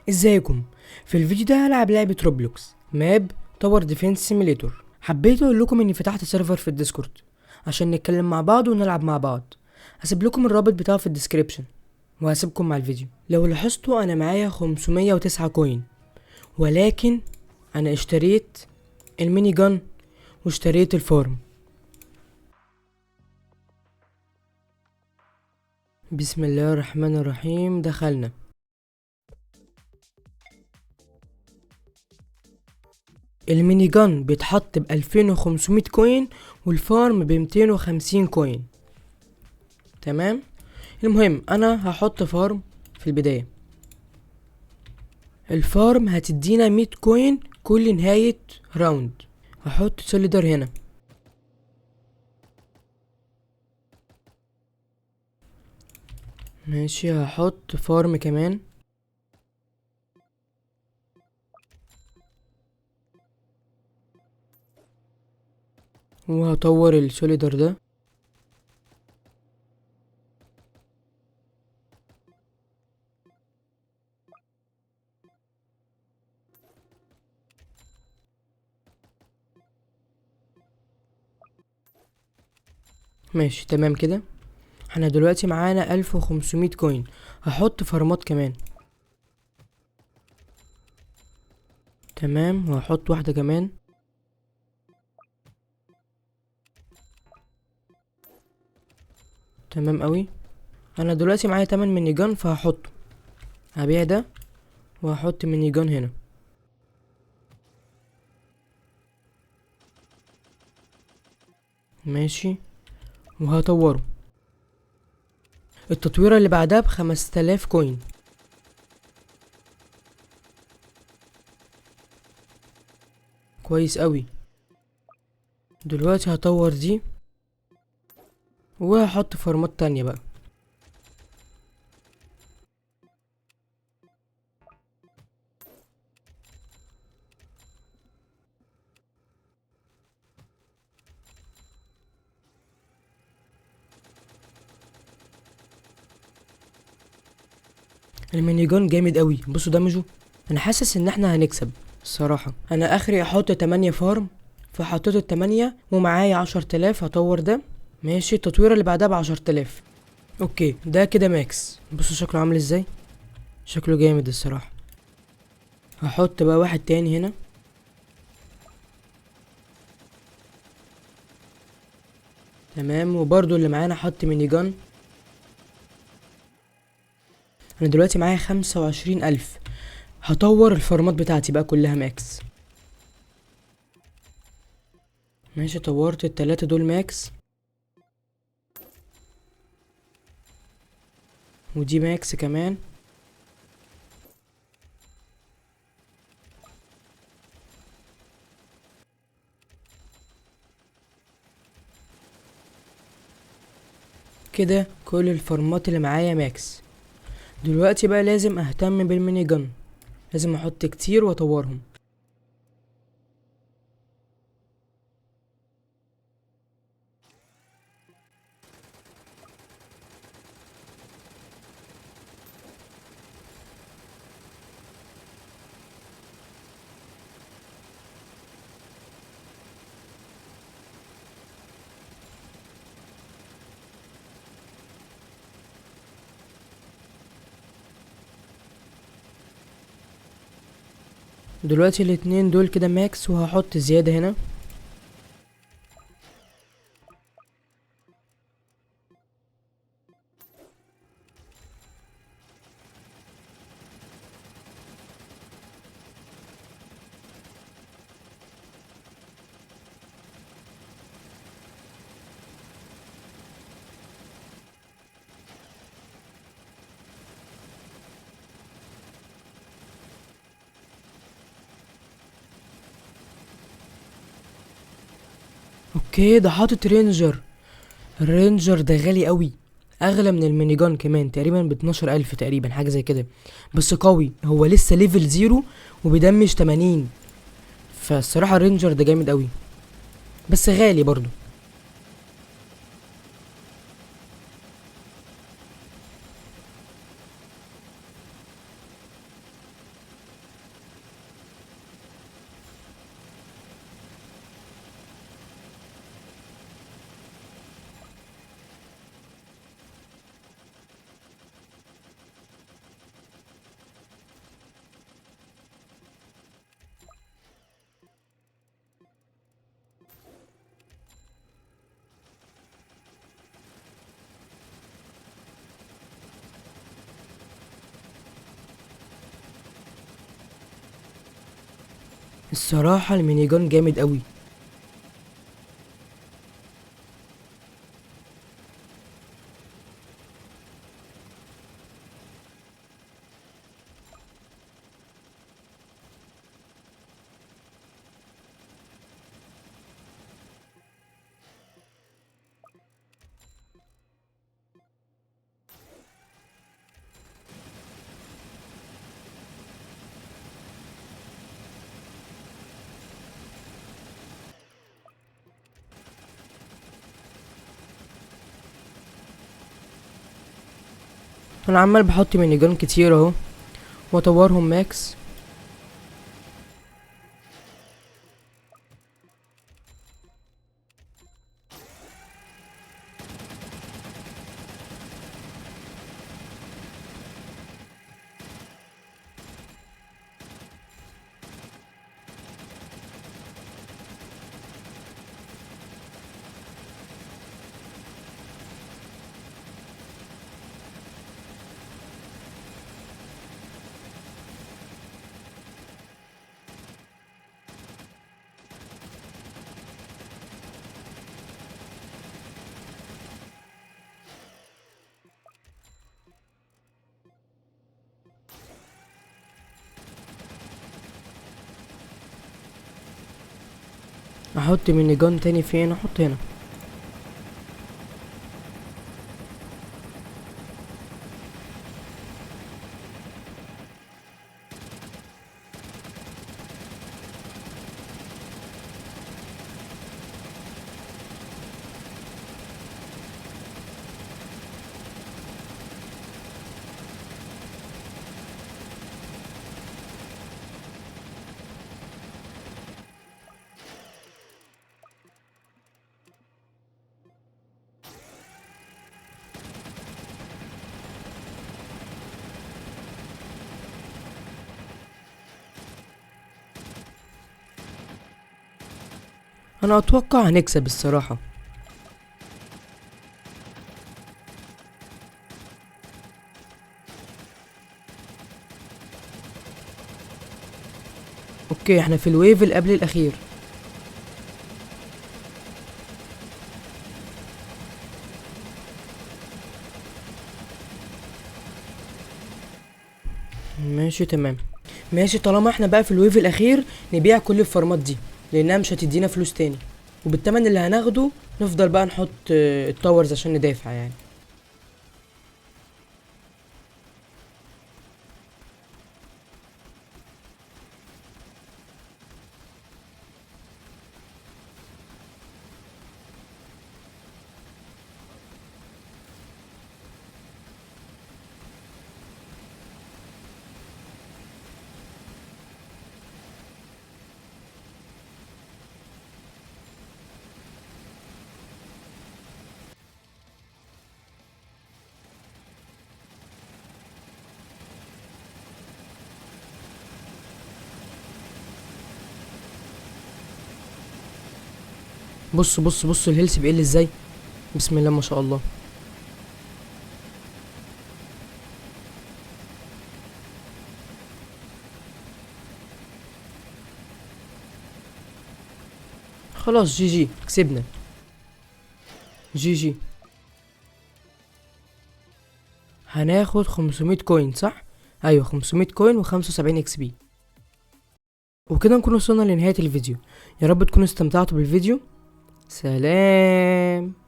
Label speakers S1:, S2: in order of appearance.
S1: ازيكم؟ في الفيديو ده هلعب لعبة روبلوكس ماب تاور ديفense سيميليتور. حبيت اقول لكم اني فتحت سيرفر في الديسكورد عشان نتكلم مع بعض ونلعب مع بعض. هسيب لكم الرابط بتاعه في الديسكريبشن وهسيبكم مع الفيديو. لو لاحظتوا انا معايا 509 كوين، ولكن انا اشتريت الميني جان واشتريت الفارم. بسم الله الرحمن الرحيم. دخلنا. الميني جان بيتحط ب2500 كوين والفارم ب250 كوين. تمام. المهم انا هحط فارم في البداية. الفارم هتدينا 100 كوين كل نهاية راوند. هحط سوليدر هنا. ماشي، هحط فارم كمان. وهطور السوليدر ده. ماشي تمام كده. احنا دلوقتي معانا 1500 كوين. هحط فارمات كمان. تمام، وهحط واحدة كمان. تمام قوي. انا دلوقتي معايا 8 ميني جان فهحطه. هبيع ده وهحط ميني جان هنا. ماشي، وهطوره. التطويرة اللي بعدها ب5000 كوين. كويس قوي. دلوقتي هطور دي وهحط فورمات تانية بقى. المينيجون جامد قوي، بصوا دمجه. انا حاسس ان احنا هنكسب الصراحة. انا اخري احط 8 فارم، فحطيت ال8 ومعايا 10000. هطور ده. ماشي، التطوير اللي بعدها ب10000. اوكي، ده كده ماكس. بصوا شكله عامل ازاي. شكله جامد الصراحة. هحط بقى واحد تاني هنا. تمام، وبرضو اللي معانا حط مينيجان. انا دلوقتي معايا 25000. هطور الفورمات بتاعتي بقى كلها ماكس. ماشي، طورت ال3 دول ماكس. ودي ماكس كمان. كده كل الفورمات اللي معايا ماكس. دلوقتي بقى لازم اهتم بالميني جن. لازم احط كتير واطورهم. دلوقتي الاتنين دول كده ماكس وهحط زيادة هنا. اوكي، ده حاطط رينجر. الرينجر ده غالي قوي. اغلى من المينيجان كمان، تقريبا ب12000 تقريبا، حاجة زي كده. بس قوي، هو لسه ليفل 0 وبيدمج 80. فالصراحة الرينجر ده جامد قوي، بس غالي برضو. الصراحة الميني جان جامد قوي. انا عمال بحط ميني جان كتير اهو واطورهم ماكس. احط ميني جان تاني فين؟ احط هنا. انا اتوقع هنكسب الصراحة. اوكي احنا في الويف اللي قبل الاخير. ماشي تمام. ماشي طالما احنا بقى في الويف الاخير نبيع كل الفارمات دي لانها مش هتدينا فلوس تاني، وبالتمن اللي هناخده نفضل بقى نحط التاورز عشان ندافع يعني. بص بص بص الهيلث بيقل ازاي، بسم الله ما شاء الله. خلاص جي جي كسبنا. جي جي. هناخد 500 كوين صح؟ ايوه 500 كوين و75 اكس بي. وكده نكون وصلنا لنهاية الفيديو. يا رب تكونوا استمتعتوا بالفيديو. سلام.